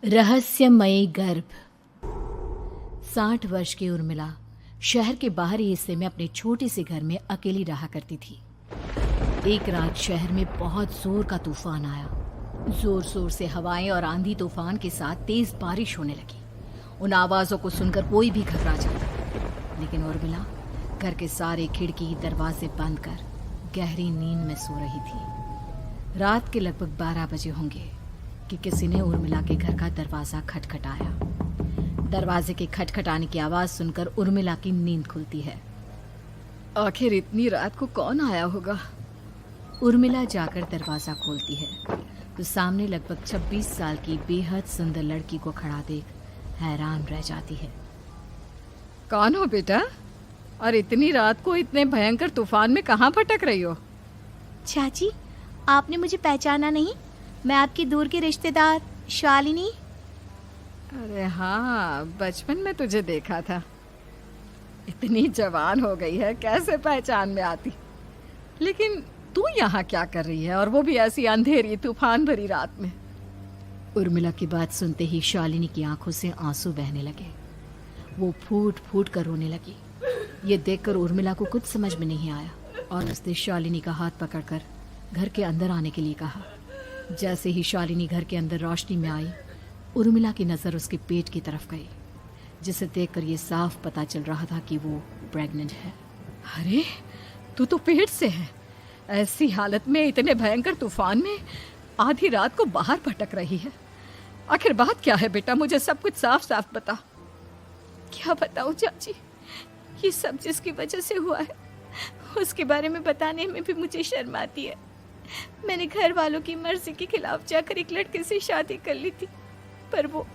रहस्यमयी गर्भ। 60 वर्ष की उर्मिला शहर के बाहरी हिस्से में अपने छोटे से घर में अकेली रहा करती थी। एक रात शहर में बहुत जोर का तूफान आया। जोर जोर से हवाएं और आंधी तूफान के साथ तेज बारिश होने लगी। उन आवाजों को सुनकर कोई भी घबरा जाता, लेकिन उर्मिला घर के सारे खिड़की दरवाजे बंद कर गहरी नींद में सो रही थी। रात के लगभग 12 बजे होंगे कि किसी ने उर्मिला के घर का दरवाजा खटखटाया। दरवाजे के खटखटाने की आवाज सुनकर उर्मिला की नींद खुलती है। आखिर इतनी रात को कौन आया होगा? उर्मिला जाकर दरवाजा खोलती है तो सामने लगभग 26 साल की बेहद सुंदर लड़की को खड़ा देख हैरान रह जाती है। कौन हो बेटा? और इतनी रात को इतने भयंकर तूफान में कहाँ भटक रही हो? चाची, आपने मुझे पहचाना नहीं? मैं आपकी दूर की रिश्तेदार शालिनी। अरे हाँ, बचपन में तुझे देखा था। इतनी जवान हो गई है, कैसे पहचान में आती। लेकिन तू यहाँ क्या कर रही है, और वो भी ऐसी अंधेरी तूफान भरी रात में? उर्मिला की बात सुनते ही शालिनी की आंखों से आंसू बहने लगे। वो फूट फूट कर रोने लगी। ये देखकर उर्मिला को कुछ समझ में नहीं आया और उसने शालिनी का हाथ पकड़कर घर के अंदर आने के लिए कहा। जैसे ही शालिनी घर के अंदर रोशनी में आई, उर्मिला की नज़र उसके पेट की तरफ गई, जिसे देखकर ये साफ पता चल रहा था कि वो प्रेग्नेंट है। अरे, तू तो पेट से है। ऐसी हालत में इतने भयंकर तूफान में आधी रात को बाहर भटक रही है। आखिर बात क्या है बेटा? मुझे सब कुछ साफ साफ बता। क्या बताऊं चाची, ये सब जिसकी वजह से हुआ है उसके बारे में बताने में भी मुझे शर्म आती है। मैंने घर वालों की मर्जी के खिलाफ जाकर एक लड़के से शादी कर ली थी, पर वो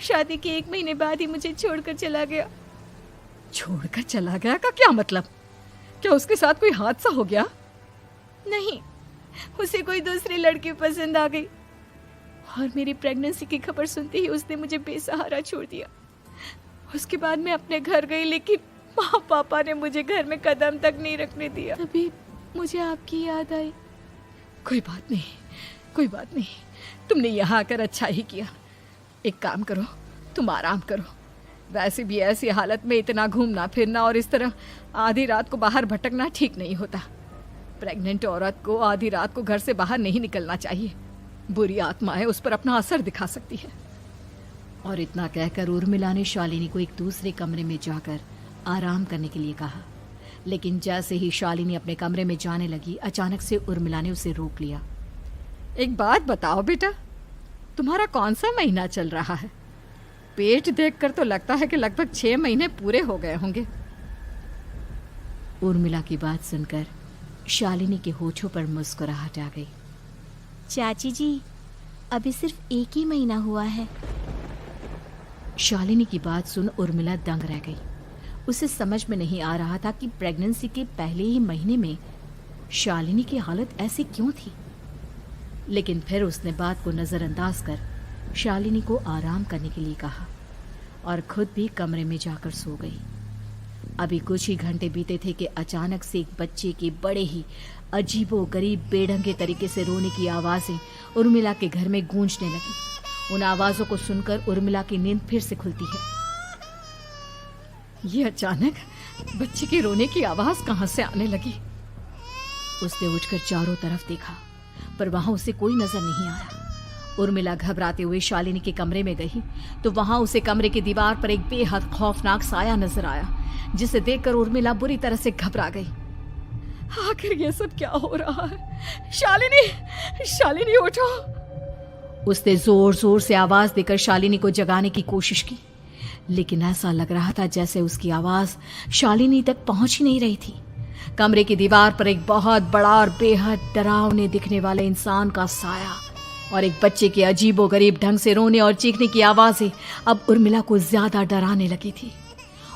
शादी के 1 महीने बाद ही मुझे छोड़कर चला गया। छोड़कर चला गया का क्या मतलब? क्या उसके साथ कोई हादसा हो गया? नहीं, उसे कोई दूसरी लड़की पसंद आ गई और मेरी प्रेगनेंसी की खबर सुनते ही उसने मुझे बेसहारा छोड़ दिया। उसके बाद मैं अपने घर गई, लेकिन माँ पापा ने मुझे घर में कदम तक नहीं रखने दिया। तभी मुझे आपकी याद आई। कोई बात नहीं, कोई बात नहीं। तुमने यहाँ आकर अच्छा ही किया। एक काम करो, तुम आराम करो। वैसे भी ऐसी हालत में इतना घूमना फिरना और इस तरह आधी रात को बाहर भटकना ठीक नहीं होता। प्रेग्नेंट औरत को आधी रात को घर से बाहर नहीं निकलना चाहिए। बुरी आत्माएं उस पर अपना असर दिखा सकती है। और इतना कहकर उर्मिला ने शालिनी को एक दूसरे कमरे में जाकर आराम करने के लिए कहा। लेकिन जैसे ही शालिनी अपने कमरे में जाने लगी, अचानक से उर्मिला ने उसे रोक लिया। एक बात बताओ बेटा, तुम्हारा कौन सा महीना चल रहा है? पेट देखकर तो लगता है कि लगभग 6 महीने पूरे हो गए होंगे। उर्मिला की बात सुनकर शालिनी के होठों पर मुस्कुराहट आ गई। चाची जी, अभी सिर्फ 1 ही महीना हुआ है। शालिनी की बात सुन उर्मिला दंग रह गई। उसे समझ में नहीं आ रहा था कि प्रेगनेंसी के पहले ही महीने में शालिनी की हालत ऐसी क्यों थी। लेकिन फिर उसने बात को नजरअंदाज कर शालिनी को आराम करने के लिए कहा और खुद भी कमरे में जाकर सो गई। अभी कुछ ही घंटे बीते थे कि अचानक से एक बच्चे के बड़े ही अजीबोगरीब बेढंगे तरीके से रोने की आवाजें उर्मिला के घर में गूंजने लगी। उन आवाजों को सुनकर उर्मिला की नींद फिर से खुलती है। ये अचानक बच्चे के रोने की आवाज कहां से आने लगी? उसने उठकर चारों तरफ देखा, पर वहां उसे कोई नजर नहीं आया। उर्मिला घबराते हुए शालिनी के कमरे में गई तो वहां उसे कमरे की दीवार पर एक बेहद खौफनाक साया नजर आया, जिसे देखकर उर्मिला बुरी तरह से घबरा गई। आखिर ये सब क्या हो रहा है? शालिनी, शालिनी उठो! उसने जोर जोर से आवाज देकर शालिनी को जगाने की कोशिश की, लेकिन ऐसा लग रहा था जैसे उसकी आवाज शालिनी तक पहुंच ही नहीं रही थी। कमरे की दीवार पर एक बहुत बड़ा और बेहद डरावने दिखने वाले इंसान का साया और एक बच्चे के अजीबोगरीब ढंग से रोने और चीखने की आवाजें अब उर्मिला को ज्यादा डराने लगी थी।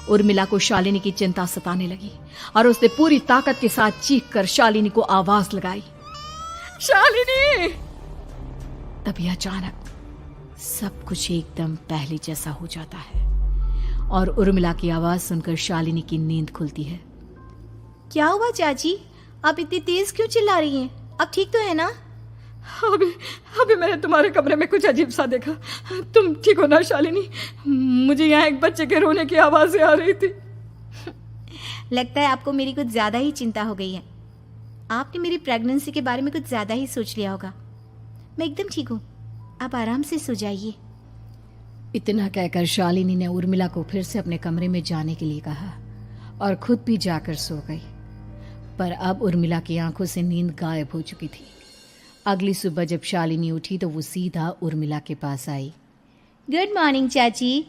उर्मिला को शालिनी की चिंता सताने लगी और उसने पूरी ताकत के साथ चीखकर शालिनी को आवाज लगाई, शालिनी! तभी अचानक सब कुछ एकदम पहले जैसा हो जाता है और उर्मिला की आवाज सुनकर शालिनी की नींद खुलती है। क्या हुआ चाची? आप इतनी तेज क्यों चिल्ला रही हैं? अब ठीक तो है ना? अभी अभी मैंने तुम्हारे कमरे में कुछ अजीब सा देखा। तुम ठीक हो ना शालिनी? मुझे यहाँ एक बच्चे के रोने की आवाज़ें आ रही थी। लगता है आपको मेरी कुछ ज़्यादा ही चिंता हो गई है। आपने मेरी प्रेगनेंसी के बारे में कुछ ज़्यादा ही सोच लिया होगा। मैं एकदम ठीक हूँ, आप आराम से सो जाइए। इतना कहकर शालिनी ने उर्मिला को फिर से अपने कमरे में जाने के लिए कहा और खुद भी जाकर सो गई। पर अब उर्मिला की आंखों से नींद गायब हो चुकी थी। अगली सुबह जब शालिनी उठी तो वो सीधा उर्मिला के पास आई। गुड मॉर्निंग चाची।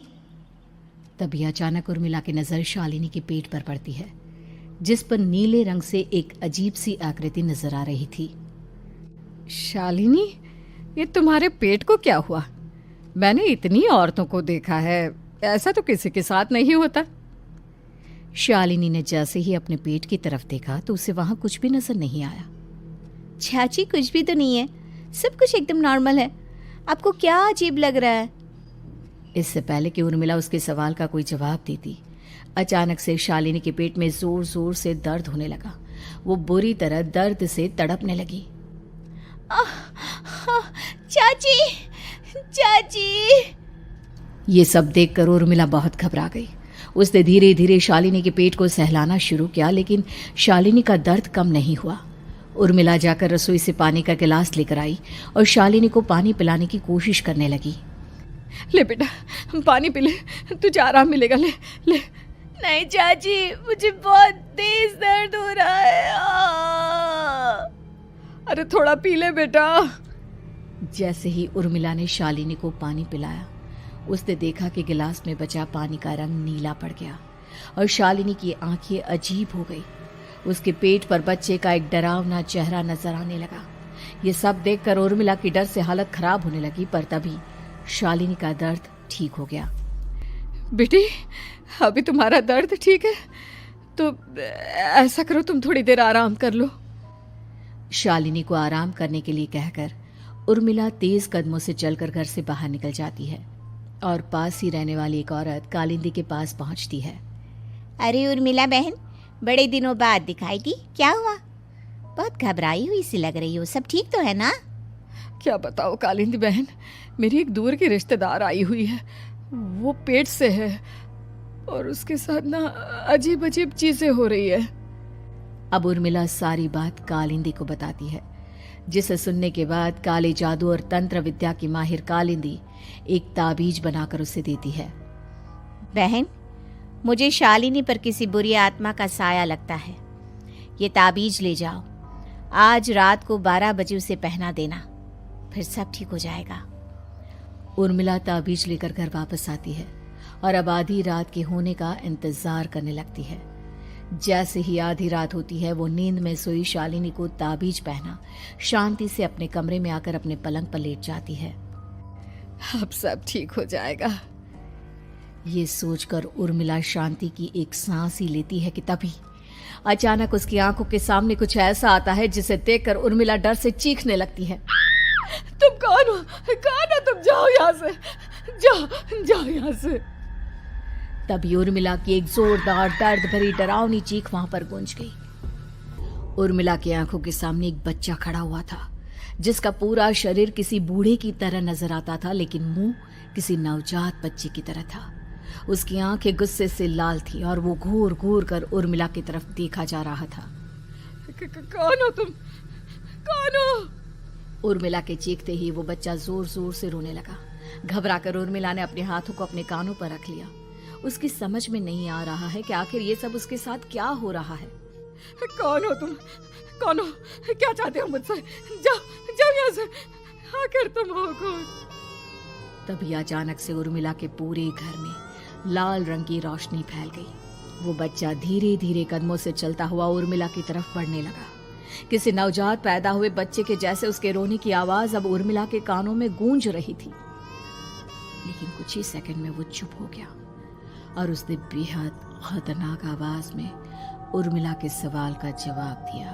तभी अचानक उर्मिला की नज़र शालिनी के पेट पर पड़ती है, जिस पर नीले रंग से एक अजीब सी आकृति नजर आ रही थी। शालिनी, ये तुम्हारे पेट को क्या हुआ? मैंने इतनी औरतों को देखा है, ऐसा तो किसी के साथ नहीं होता। शालिनी ने जैसे ही अपने पेट की तरफ देखा तो उसे वहां कुछ भी नजर नहीं आया। चाची कुछ भी तो नहीं है, सब कुछ एकदम नॉर्मल है। आपको क्या अजीब लग रहा है? इससे पहले कि उर्मिला उसके सवाल का कोई जवाब देती, अचानक से शालिनी के पेट में जोर जोर से दर्द होने लगा। वो बुरी तरह दर्द से तड़पने लगी। चाची, चाची। ये सब देखकर उर्मिला बहुत घबरा गई। उसने धीरे धीरे शालिनी के पेट को सहलाना शुरू किया, लेकिन शालिनी का दर्द कम नहीं हुआ। उर्मिला जाकर रसोई से पानी का गिलास लेकर आई और शालिनी को पानी पिलाने की कोशिश करने लगी। ले बेटा, पानी पी ले, तुझे आराम मिलेगा। ले ले। नहीं चाची, मुझे बहुत तेज दर्द हो रहा है। अरे थोड़ा पी ले बेटा। जैसे ही उर्मिला ने शालिनी को पानी पिलाया, उसने देखा कि गिलास में बचा पानी का रंग नीला पड़ गया और शालिनी की आंखें अजीब हो गई। उसके पेट पर बच्चे का एक डरावना चेहरा नजर आने लगा। ये सब देखकर उर्मिला की डर से हालत खराब होने लगी, पर तभी शालिनी का दर्द ठीक हो गया। बेटी, अभी तुम्हारा दर्द ठीक है तो ऐसा करो, तुम थोड़ी देर आराम कर लो। शालिनी को आराम करने के लिए कहकर उर्मिला तेज कदमों से चलकर घर से बाहर निकल जाती है और पास ही रहने वाली एक औरत कालिंदी के पास पहुंचती है। अरे उर्मिला बहन, बड़े दिनों बाद दिखाई दी, क्या हुआ? बहुत घबराई हुई सी लग रही हो, सब ठीक तो है ना? क्या बताओ कालिंदी बहन, मेरी एक दूर की रिश्तेदार आई हुई है। वो पेट से है और उसके साथ ना अजीब अजीब चीजें हो रही है। अब उर्मिला सारी बात कालिंदी को बताती है, जिसे सुनने के बाद काले जादू और तंत्र विद्या की माहिर कालिंदी एक ताबीज बनाकर उसे देती है। बहन, मुझे शालिनी पर किसी बुरी आत्मा का साया लगता है। ये ताबीज ले जाओ, आज रात को 12 बजे उसे पहना देना, फिर सब ठीक हो जाएगा। उर्मिला ताबीज लेकर घर वापस आती है और अब आधी रात के होने का इंतजार करने लगती है। जैसे ही आधी रात होती है, वो नींद में सोई शालिनी को ताबीज पहना शांति से अपने कमरे में आकर अपने पलंग पर लेट जाती है। अब सब ठीक हो जाएगा। ये सोचकर उर्मिला शांति की एक सांस ही लेती है कि तभी अचानक उसकी आंखों के सामने कुछ ऐसा आता है जिसे देखकर उर्मिला डर से चीखने लगती है। तुम कौन हो? कौन हो तुम? जाओ यहाँ से, जाओ जाओ यहाँ से। तभी उर्मिला की एक जोरदार दर्द भरी डरावनी चीख वहां पर गूंज गई। उर्मिला की आंखों के सामने एक बच्चा खड़ा हुआ था, जिसका पूरा शरीर किसी बूढ़े की तरह नजर आता था, लेकिन मुंह किसी नवजात बच्चे की तरह था। उसकी आंखें गुस्से से लाल थी और वो घूर घूर कर उर्मिला की तरफ देखा जा रहा था। कौन हो तुम? कौन हो? उर्मिला के चीखते ही वो बच्चा जोर जोर से रोने लगा। घबराकर उर्मिला ने अपने हाथों को अपने कानों पर रख लिया। उसकी समझ में नहीं आ रहा है कि आखिर ये सब उसके साथ क्या हो रहा है। कौन हो तुम? कौन हो? क्या चाहते हो मुझसे? जाओ जाओ यहाँ से, आखिर तुम हो कौन? तभी अचानक से उर्मिला के पूरे घर में लाल रंग की रोशनी फैल गई। वो बच्चा धीरे धीरे कदमों से चलता हुआ उर्मिला की तरफ बढ़ने लगा। किसी नवजात पैदा हुए बच्चे के जैसे उसके रोने की आवाज अब उर्मिला के कानों में गूंज रही थी। लेकिन कुछ ही सेकंड में वो चुप हो गया और उसने बेहद खतरनाक आवाज में उर्मिला के सवाल का जवाब दिया।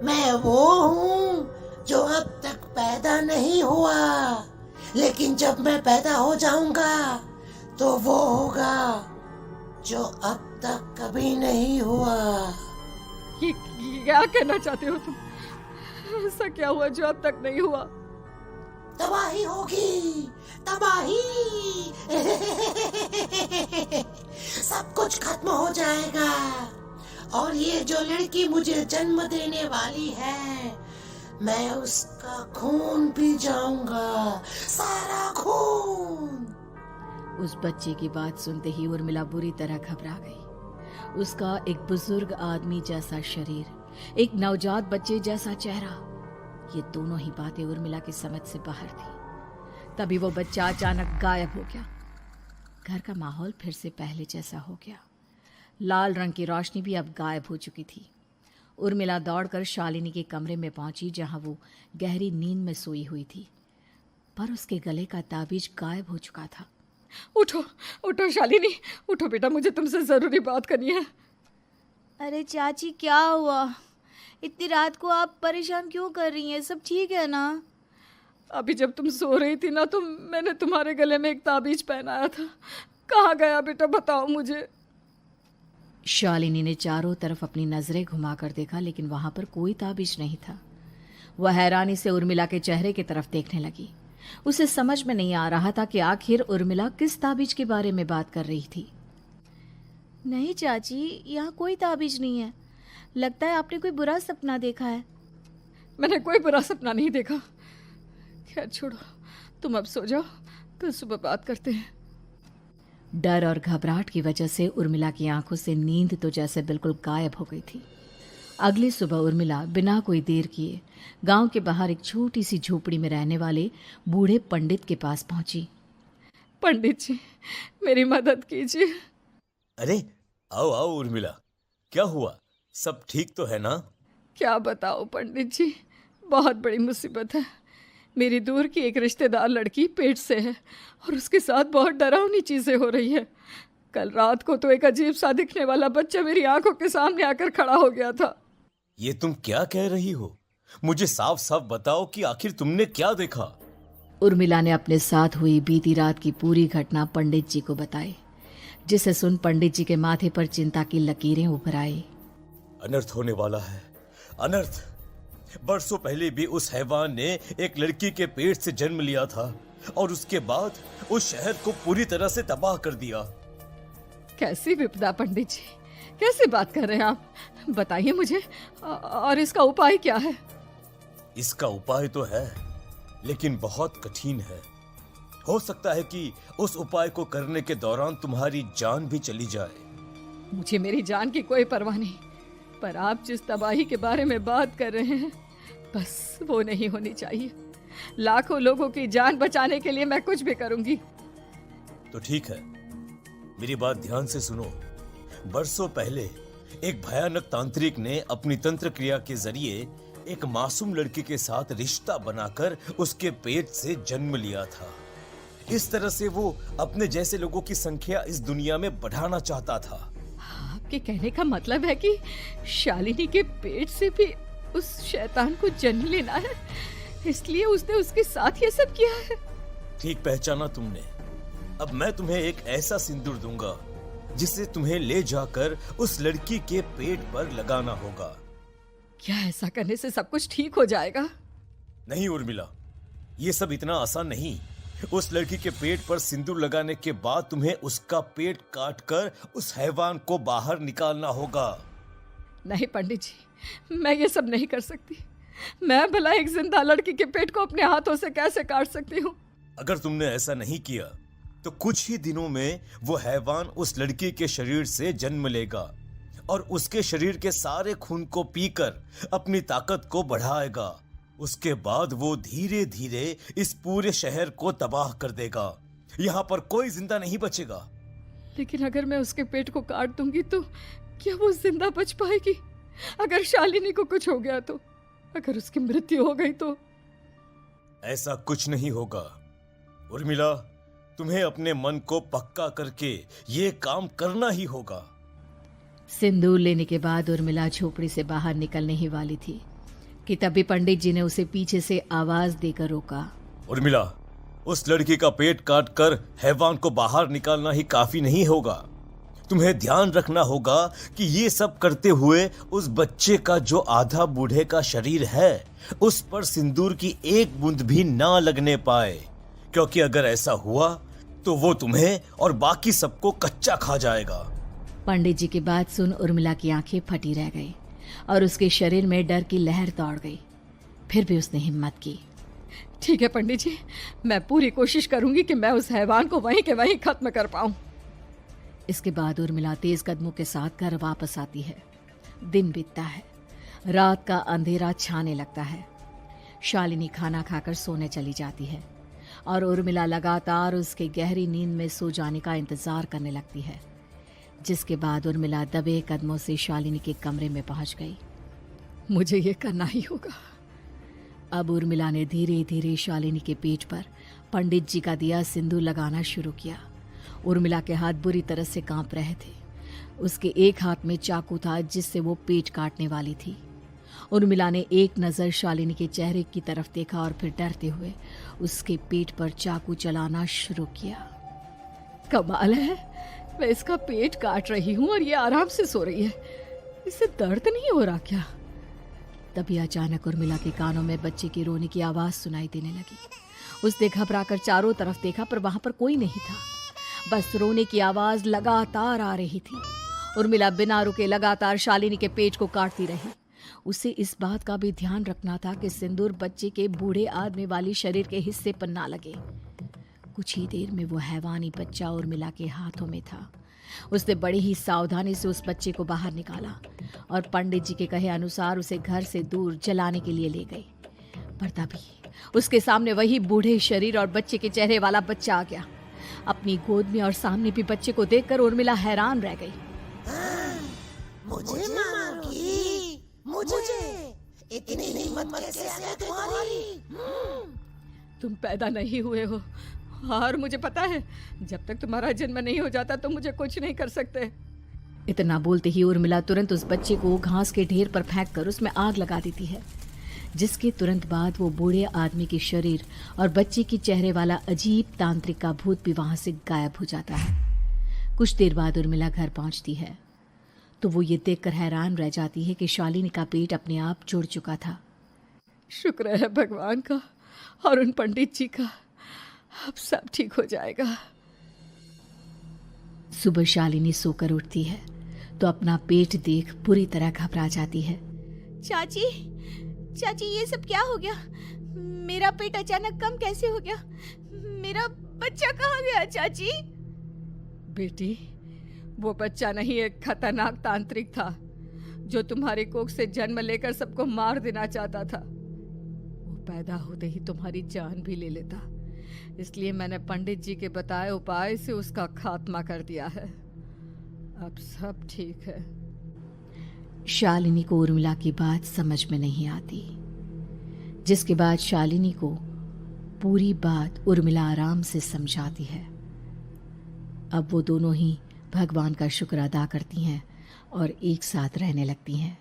मैं वो हूँ जो अब तक पैदा नहीं हुआ, लेकिन जब मैं पैदा हो जाऊंगा तो वो होगा जो अब तक कभी नहीं हुआ। ये क्या कहना चाहते हो तुम? ऐसा क्या हुआ जो अब तक नहीं हुआ? तबाही होगी, तबाही। सब कुछ खत्म हो जाएगा और ये जो लड़की मुझे जन्म देने वाली है, मैं उसका खून पी जाऊंगा, सारा खून। उस बच्चे की बात सुनते ही उर्मिला बुरी तरह घबरा गई। उसका एक बुजुर्ग आदमी जैसा शरीर, एक नवजात बच्चे जैसा चेहरा, ये दोनों ही बातें उर्मिला की समझ से बाहर थी। तभी वो बच्चा अचानक गायब हो गया। घर का माहौल फिर से पहले जैसा हो गया। लाल रंग की रोशनी भी अब गायब हो चुकी थी। उर्मिला दौड़कर शालिनी के कमरे में पहुंची, जहां वो गहरी नींद में सोई हुई थी, पर उसके गले का ताबीज गायब हो चुका था। उठो उठो शालिनी, उठो बेटा, मुझे तुमसे जरूरी बात करनी है। अरे चाची क्या हुआ? इतनी रात को आप परेशान क्यों कर रही हैं? सब ठीक है ना? अभी जब तुम सो रही थी ना, तो मैंने तुम्हारे गले में एक ताबीज पहनाया था। कहाँ गया बेटा, बताओ मुझे। शालिनी ने चारों तरफ अपनी नजरें घुमाकर देखा, लेकिन वहां पर कोई ताबीज नहीं था। वह हैरानी से उर्मिला के चेहरे की तरफ देखने लगी। उसे समझ में नहीं आ रहा था कि आखिर उर्मिला किस ताबीज के बारे में बात कर रही थी। नहीं चाची, यहाँ कोई ताबीज नहीं है। लगता है आपने कोई बुरा सपना देखा है। मैंने कोई बुरा सपना नहीं देखा। खैर छोड़ो, तुम अब सो जाओ, कल सुबह बात करते हैं। डर और घबराहट की वजह से उर्मिला की आंखों से नींद तो जैसे बिल्कुल गायब हो गई थी। अगली सुबह उर्मिला बिना कोई देर किए गांव के बाहर एक छोटी सी झोपड़ी में रहने वाले बूढ़े पंडित के पास पहुंची। पंडित जी, मेरी मदद कीजिए। अरे आओ आओ उर्मिला, क्या हुआ? सब ठीक तो है ना? क्या बताओ पंडित जी, बहुत बड़ी मुसीबत है। मेरी दूर की एक रिश्तेदार लड़की पेट से है और उसके साथ बहुत डरावनी चीजें हो रही है। कल रात को तो एक अजीब सा दिखने वाला बच्चा मेरी आंखों के सामने आकर खड़ा हो गया था। ये तुम क्या कह रही हो? मुझे साफ साफ बताओ कि आखिर तुमने क्या देखा? उर्मिला ने अपने साथ हुई बीती रात की पूरी घटना पंडित जी को बताई, जिसे सुन पंडित जी के माथे पर चिंता की लकीरें उभर आई। अनर्थ होने वाला है, अनर्थ। बरसों पहले भी उस हैवान ने एक लड़की के पेट से जन्म लिया था और उसके बाद उस शहर को पूरी तरह से तबाह कर दिया। कैसी विपदा पंडित जी, कैसी बात कर रहे हैं आप? बताइए मुझे, और इसका उपाय क्या है? इसका उपाय तो है, लेकिन बहुत कठिन है। हो सकता है कि उस उपाय को करने के दौरान तुम्हारी जान भी चली जाए। मुझे मेरी जान की कोई परवाह नहीं, पर आप जिस तबाही के बारे में बात कर रहे हैं, बस वो नहीं होनी चाहिए। लाखों लोगों की जान बचाने के लिए मैं कुछ भी करूंगी। तो ठीक है, मेरी बात ध्यान से सुनो। बरसों पहले एक भयानक तांत्रिक ने अपनी तंत्र क्रिया के जरिए एक मासूम लड़की के साथ रिश्ता बनाकर उसके पेट से जन्म लिया था। इस तरह से वो अपने जैसे लोगों की संख्या इस दुनिया में बढ़ाना चाहता था। आपके कहने का मतलब है कि शालिनी के पेट से भी उस शैतान को जन्म लेना है, इसलिए उसने उसके साथ ये सब किया है। ठीक पहचाना तुमने। अब मैं तुम्हें एक ऐसा सिंदूर दूंगा जिसे तुम्हें ले जाकर उस लड़की के पेट पर लगाना होगा। क्या ऐसा करने से सब कुछ ठीक हो जाएगा? नहीं उर्मिला, ये सब इतना आसान नहीं। उस लड़की के पेट पर सिंदूर लगाने के बाद तुम्हें उसका पेट काटकर उस हैवान को बाहर निकालना होगा। नहीं पंडित जी, मैं ये सब नहीं कर सकती। मैं भला एक जिंदा लड़की के पेट को अपने हाथों से कैसे काट सकती हूँ? अगर तुमने ऐसा नहीं किया तो कुछ ही दिनों में वो हैवान उस लड़की के शरीर से जन्म लेगा और उसके शरीर के सारे खून को पीकर अपनी ताकत को बढ़ाएगा। उसके बाद वो धीरे धीरे इस पूरे शहर को तबाह कर देगा। यहाँ पर कोई जिंदा नहीं बचेगा। लेकिन अगर मैं उसके पेट को काट दूंगी तो क्या वो जिंदा बच पाएगी? अगर शालिनी को कुछ हो गया तो, अगर उसकी मृत्यु हो गई तो? ऐसा कुछ नहीं होगा उर्मिला, तुम्हें अपने मन को पक्का करके ये काम करना ही होगा। सिंदूर लेने के बाद उर्मिला झोपड़ी से बाहर निकलने ही वाली थी कि तभी पंडित जी ने उसे पीछे से आवाज देकर रोका। उर्मिला, उस लड़की का पेट काटकर हैवान को बाहर निकालना ही काफी नहीं होगा। तुम्हें ध्यान रखना होगा कि ये सब करते हुए उस बच्चे का जो आधा बूढ़े का शरीर है उस पर सिंदूर की एक बूंद भी ना लगने पाए, क्योंकि अगर ऐसा हुआ तो वो तुम्हें और बाकी सबको कच्चा खा जाएगा। पंडित जी की बात सुन उर्मिला की आंखें फटी रह गई और उसके शरीर में डर की लहर दौड़ गई। फिर भी उसने हिम्मत की। ठीक है पंडित जी, मैं पूरी कोशिश करूंगी कि मैं उस हैवान को वहीं के वहीं खत्म कर पाऊं। इसके बाद उर्मिला तेज कदमों के साथ घर वापस आती है। दिन बीतता है, रात का अंधेरा छाने लगता है। शालिनी खाना खाकर सोने चली जाती है और उर्मिला लगातार उसके गहरी नींद में सो जाने का इंतजार करने लगती है। जिसके बाद उर्मिला दबे कदमों से शालिनी के कमरे में पहुंच गई। मुझे ये करना ही होगा। अब उर्मिला ने धीरे धीरे शालिनी के पेट पर पंडित जी का दिया सिंदूर लगाना शुरू किया। उर्मिला के हाथ बुरी तरह से कांप रहे थे। उसके एक हाथ में चाकू था जिससे वो पेट काटने वाली थी। उर्मिला ने एक नज़र शालिनी के चेहरे की तरफ देखा और फिर डरते हुए उसके पेट पर चाकू चलाना शुरू किया। कमाल है, मैं इसका पेट काट रही हूँ और ये आराम से सो रही है। इससे दर्द नहीं हो रहा क्या? तभी अचानक उर्मिला के कानों में बच्चे की रोने की आवाज सुनाई देने लगी। उसने घबराकर चारों तरफ देखा पर वहां पर कोई नहीं था। बस रोने की आवाज लगातार आ रही थी। उर्मिला बिना रुके लगातार शालिनी के पेट को काटती रही। उसे इस बात का भी ध्यान रखना था कि सिंदूर बच्चे के बूढ़े आदमी वाली शरीर के हिस्से पर ना लगे। कुछ ही देर में वो हैवानी बच्चा उर्मिला के हाथों में था। उसने बड़ी ही सावधानी से उस बच्चे को बाहर निकाला और पंडित जी के कहे अनुसार उसे घर से दूर जलाने के लिए ले गई। पर तभी उसके सामने वही बूढ़े शरीर और बच्चे के चेहरे वाला बच्चा आ गया। अपनी गोद में और सामने भी बच्चे को देखकर उर्मिला हैरान रह गई। मुझे मारोगी? मुझे इतनी हिम्मत कैसे आ गई तुम्हारी? तुम पैदा नहीं हुए हो और मुझे पता है जब तक तुम्हारा जन्म नहीं हो जाता तो मुझे कुछ नहीं कर सकते। इतना बोलते ही उर्मिला तुरंत उस बच्चे को घास के ढेर पर फेंक कर उसमें आग लगा देती है। जिसके तुरंत बाद वो बूढ़े आदमी के शरीर और बच्चे के चेहरे वाला अजीब तांत्रिक का भूत भी वहां से गायब हो जाता है। कुछ देर बाद उर्मिला घर पहुंचती है तो वो ये देखकर हैरान रह जाती है कि शालिनी का पेट अपने आप जुड़ चुका था। शुक्र है भगवान का और उन पंडित जी का, अब सब ठीक हो जाएगा। सुबह शालिनी सोकर उठती है तो अपना पेट देख बुरी तरह घबरा जाती है। चाची, चाची ये सब क्या हो गया? मेरा पेट अचानक कम कैसे हो गया? मेरा बच्चा कहाँ गया चाची? बेटी, वो बच्चा नहीं, एक खतरनाक तांत्रिक था जो तुम्हारे कोख से जन्म लेकर सबको मार देना चाहता था। वो पैदा होते ही तुम्हारी जान भी ले लेता, इसलिए मैंने पंडित जी के बताए उपाय से उसका खात्मा कर दिया है। अब सब ठीक है। शालिनी को उर्मिला की बात समझ में नहीं आती। जिसके बाद शालिनी को पूरी बात उर्मिला आराम से समझाती है। अब वो दोनों ही भगवान का शुक्र अदा करती हैं और एक साथ रहने लगती हैं।